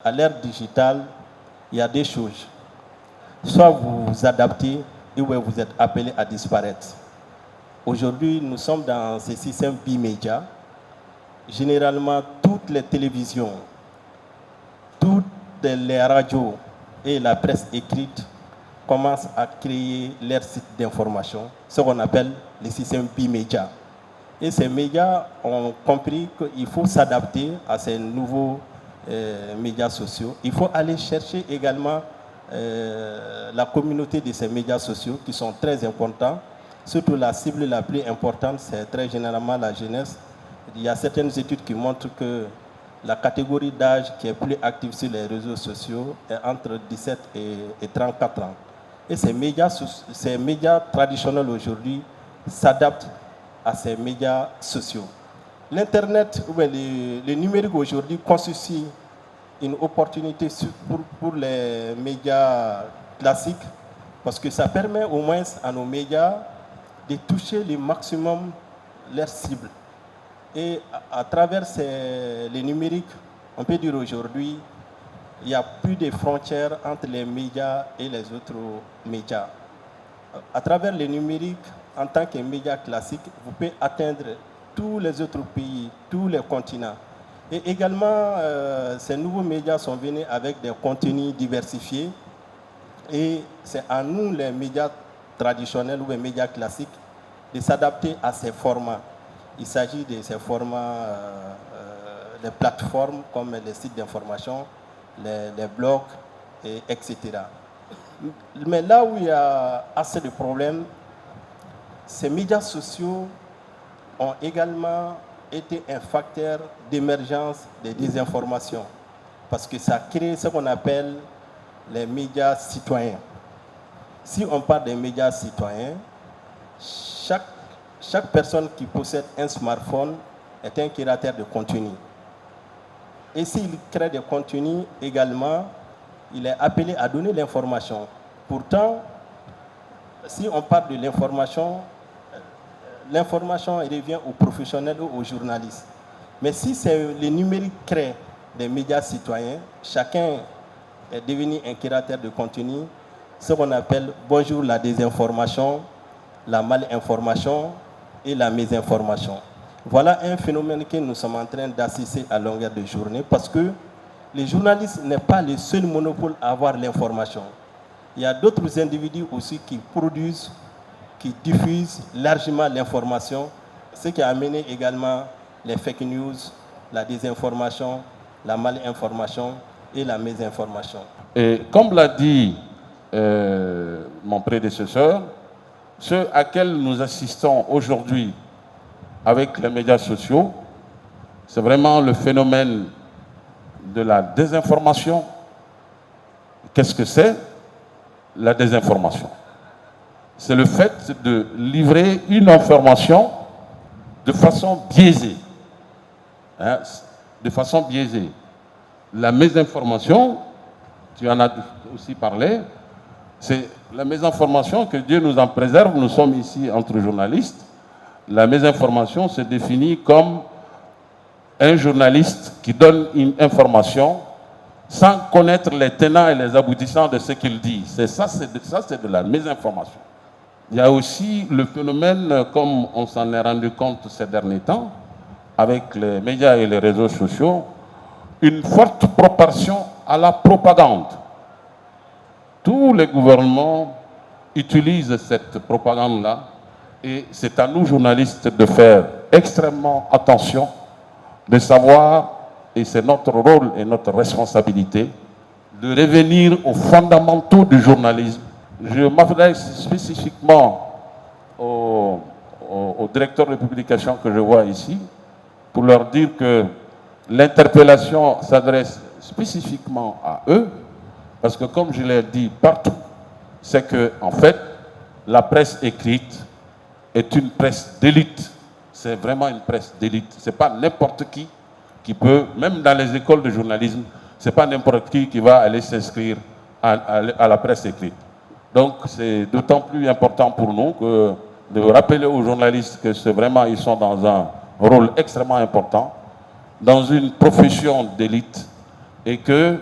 À l'ère digitale, il y a des choses. Soit vous vous adaptez, ou vous êtes appelé à disparaître. Aujourd'hui, nous sommes dans ce système bimédia. Généralement, toutes les télévisions, toutes les radios et la presse écrite commencent à créer leurs sites d'information, ce qu'on appelle les systèmes bimédia. Et ces médias ont compris qu'il faut s'adapter à ces nouveaux médias sociaux. Il faut aller chercher également la communauté de ces médias sociaux qui sont très importants. Surtout la cible la plus importante, c'est très généralement la jeunesse. Il y a certaines études qui montrent que la catégorie d'âge qui est plus active sur les réseaux sociaux est entre 17 et 34 ans. Et ces médias traditionnels aujourd'hui s'adaptent à ces médias sociaux. L'Internet, le numérique aujourd'hui constitue une opportunité pour les médias classiques parce que ça permet au moins à nos médias de toucher le maximum leurs cibles. Et à travers les numériques, on peut dire aujourd'hui, il n'y a plus de frontières entre les médias et les autres médias. À travers les numériques, en tant que média classique, vous pouvez atteindre tous les autres pays, tous les continents. Et également, ces nouveaux médias sont venus avec des contenus diversifiés. Et c'est à nous, les médias traditionnels ou les médias classiques, de s'adapter à ces formats. Il s'agit de ces formats, des plateformes comme les sites d'information, les blogs, etc. Mais là où il y a assez de problèmes, ces médias sociaux ont également été un facteur d'émergence des désinformations parce que ça crée ce qu'on appelle les médias citoyens. Si on parle des médias citoyens, chaque personne qui possède un smartphone est un créateur de contenu. Et s'il crée des contenus également, il est appelé à donner l'information. Pourtant, si on parle de l'information revient aux professionnels ou aux journalistes. Mais si c'est le numérique crée des médias citoyens, chacun est devenu un créateur de contenu, ce qu'on appelle bonjour la désinformation, la malinformation et la mésinformation. Voilà un phénomène que nous sommes en train d'assister à longueur de journée parce que les journalistes n'est pas le seul monopole à avoir l'information. Il y a d'autres individus aussi qui produisent, qui diffusent largement l'information, ce qui a amené également les fake news, la désinformation, la malinformation et la mésinformation. Et comme l'a dit mon prédécesseur, ce à quel nous assistons aujourd'hui avec les médias sociaux, c'est vraiment le phénomène de la désinformation. Qu'est-ce que c'est? La désinformation. C'est le fait de livrer une information de façon biaisée. Hein, de façon biaisée. La mésinformation, tu en as aussi parlé, c'est la mésinformation, que Dieu nous en préserve, nous sommes ici entre journalistes. La mésinformation se définit comme un journaliste qui donne une information sans connaître les tenants et les aboutissants de ce qu'il dit. C'est de la mésinformation. Il y a aussi le phénomène, comme on s'en est rendu compte ces derniers temps, avec les médias et les réseaux sociaux, une forte proportion à la propagande. Tous les gouvernements utilisent cette propagande-là et c'est à nous, journalistes, de faire extrêmement attention, de savoir, et c'est notre rôle et notre responsabilité, de revenir aux fondamentaux du journalisme. Je m'adresse spécifiquement au directeur de publication que je vois ici, pour leur dire que l'interpellation s'adresse spécifiquement à eux, parce que comme je l'ai dit partout, c'est que en fait, la presse écrite est une presse d'élite. C'est vraiment une presse d'élite. Ce n'est pas n'importe qui peut, même dans les écoles de journalisme, ce n'est pas n'importe qui va aller s'inscrire à la presse écrite. Donc c'est d'autant plus important pour nous que de rappeler aux journalistes que c'est vraiment, ils sont dans un rôle extrêmement important, dans une profession d'élite, et que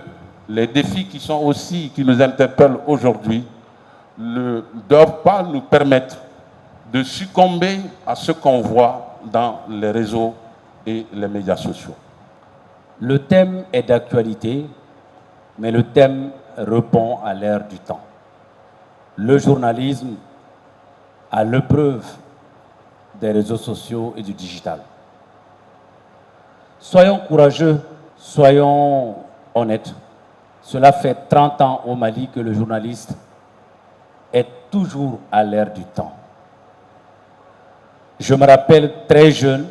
les défis qui nous interpellent aujourd'hui ne doivent pas nous permettre de succomber à ce qu'on voit dans les réseaux et les médias sociaux. Le thème est d'actualité, mais le thème répond à l'ère du temps. Le journalisme a l'épreuve des réseaux sociaux et du digital. Soyons courageux, soyons honnêtes. Cela fait 30 ans au Mali que le journaliste est toujours à l'ère du temps. Je me rappelle très jeune,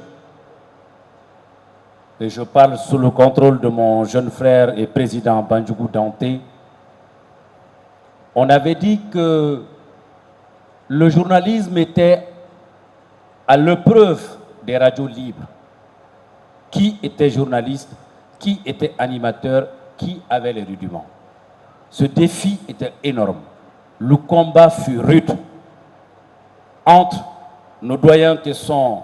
et je parle sous le contrôle de mon jeune frère et président Bandjougou Danté, on avait dit que le journalisme était à l'épreuve des radios libres. Qui était journaliste, qui était animateur, qui avait les rudiments. Ce défi était énorme. Le combat fut rude entre nos doyens qui sont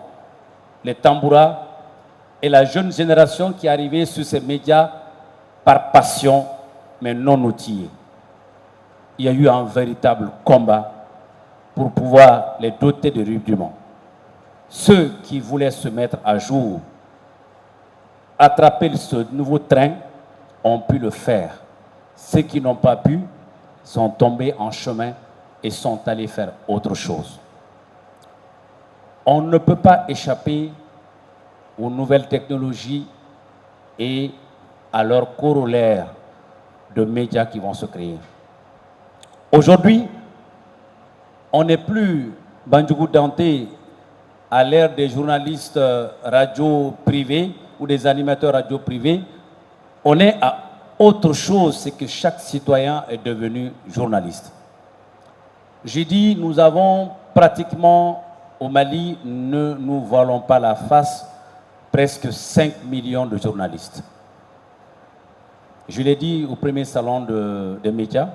les Tambouras et la jeune génération qui arrivait sur ces médias par passion, mais non outillée. Il y a eu un véritable combat pour pouvoir les doter de rudiments. Ceux qui voulaient se mettre à jour, attraper ce nouveau train, ont pu le faire. Ceux qui n'ont pas pu sont tombés en chemin et sont allés faire autre chose. On ne peut pas échapper aux nouvelles technologies et à leurs corollaires de médias qui vont se créer. Aujourd'hui, on n'est plus, Bandjougou Danté, à l'ère des journalistes radio privés ou des animateurs radio privés. On est à autre chose, c'est que chaque citoyen est devenu journaliste. J'ai dit, nous avons pratiquement, au Mali, ne nous voilons pas la face, presque 5 millions de journalistes. Je l'ai dit au premier salon des médias.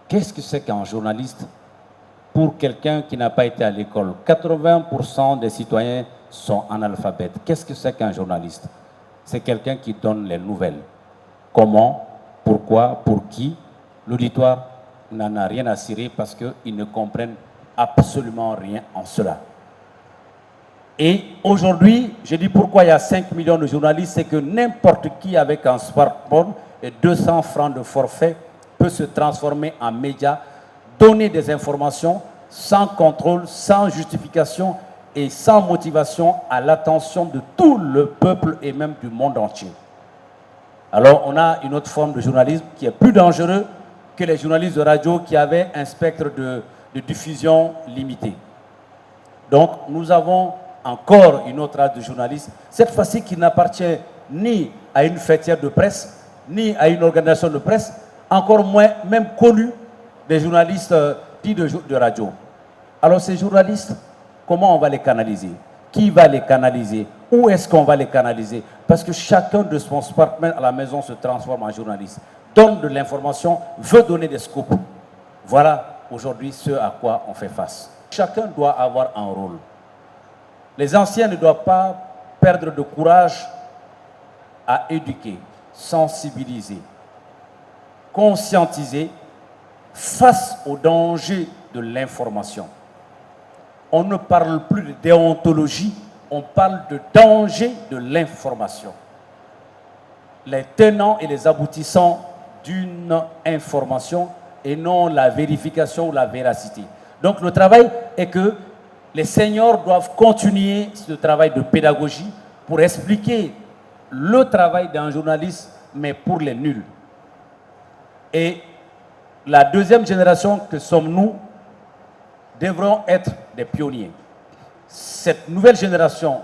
Qu'est-ce que c'est qu'un journaliste pour quelqu'un qui n'a pas été à l'école? 80% des citoyens sont analphabètes. Qu'est-ce que c'est qu'un journaliste? C'est quelqu'un qui donne les nouvelles. Comment, pourquoi, pour qui? L'auditoire n'en a rien à cirer parce qu'ils ne comprennent absolument rien en cela. Et aujourd'hui, je dis pourquoi il y a 5 millions de journalistes, c'est que n'importe qui avec un smartphone et 200 francs de forfait peut se transformer en média, donner des informations sans contrôle, sans justification et sans motivation à l'attention de tout le peuple et même du monde entier. Alors on a une autre forme de journalisme qui est plus dangereux que les journalistes de radio qui avaient un spectre de diffusion limité. Donc nous avons encore une autre race de journalistes, cette fois-ci qui n'appartient ni à une fêtière de presse, ni à une organisation de presse, encore moins même connus des journalistes dits de radio. Alors ces journalistes, comment on va les canaliser? Qui va les canaliser? Où est-ce qu'on va les canaliser? Parce que chacun de son smartphone à la maison se transforme en journaliste, donne de l'information, veut donner des scoops. Voilà aujourd'hui ce à quoi on fait face. Chacun doit avoir un rôle. Les anciens ne doivent pas perdre de courage à éduquer, sensibiliser, conscientiser face au danger de l'information. On ne parle plus de déontologie, on parle de danger de l'information. Les tenants et les aboutissants d'une information et non la vérification ou la véracité. Donc le travail est que les seniors doivent continuer ce travail de pédagogie pour expliquer le travail d'un journaliste, mais pour les nuls. Et la deuxième génération que sommes-nous devront être des pionniers. Cette nouvelle génération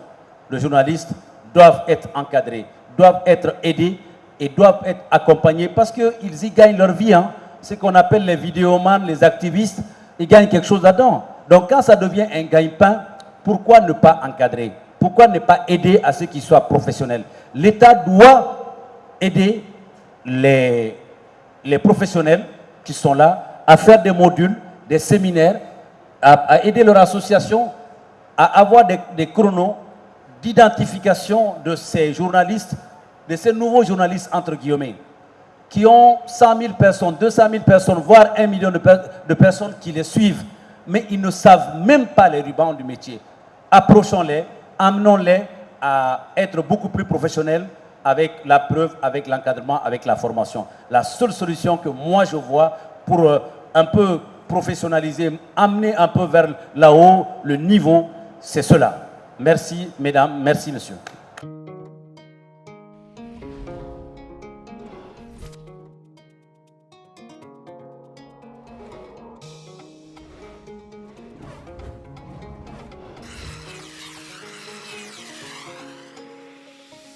de journalistes doivent être encadrés, doivent être aidés et doivent être accompagnés parce qu'ils y gagnent leur vie. Hein. Ce qu'on appelle les vidéomans, les activistes, ils gagnent quelque chose là-dedans. Donc quand ça devient un gagne-pain, pourquoi ne pas encadrer? Pourquoi ne pas aider à ceux qui soient professionnels? L'État doit aider les professionnels qui sont là à faire des modules, des séminaires, à aider leur association à avoir des chronos d'identification de ces journalistes de ces nouveaux journalistes, entre guillemets, qui ont 100 000 personnes, 200 000 personnes, voire 1 million de personnes qui les suivent, mais ils ne savent même pas les rubans du métier. Approchons-les, amenons-les à être beaucoup plus professionnels avec la preuve, avec l'encadrement, avec la formation. La seule solution que moi je vois pour un peu professionnaliser, amener un peu vers là-haut le niveau, c'est cela. Merci mesdames, merci messieurs.